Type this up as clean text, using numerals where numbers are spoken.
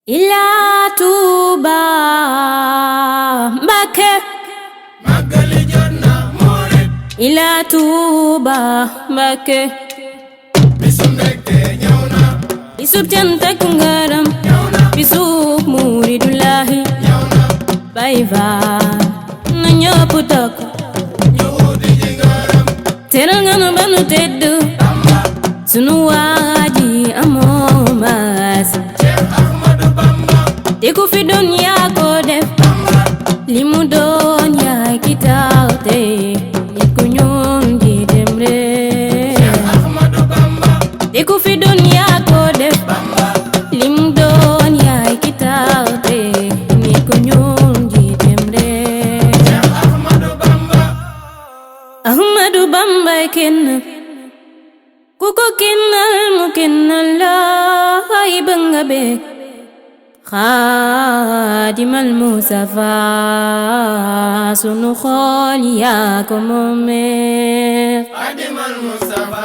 ila Touba Mbacké Magali jotna murid ila Touba Mbacké bisum mbégte ñëw na bisub cant ak ngërëm bisub muridullahi Baay Faal na ñëpp takk ñu wuti ji ngërëm teral nga nu ba nu tedd sunu waaji amoo maas Cheikh Ahmadou Bamba te ku fi doon yaa ko def li mu doon yaay ki taw te nit ku ñuul ji dem ree Cheikh Ahmadou Bamba te ku fi doon yaa ko def li mu doon yaay ki taw te nit ku ñuul ji dem ree Cheikh Ahmadou Bamba Ahmadou Bamba kenn ku ko kennal mu kennal la ay banga be Xaadimal Mustafa sunu xol yaa ko moomee Xaadimal Mustafa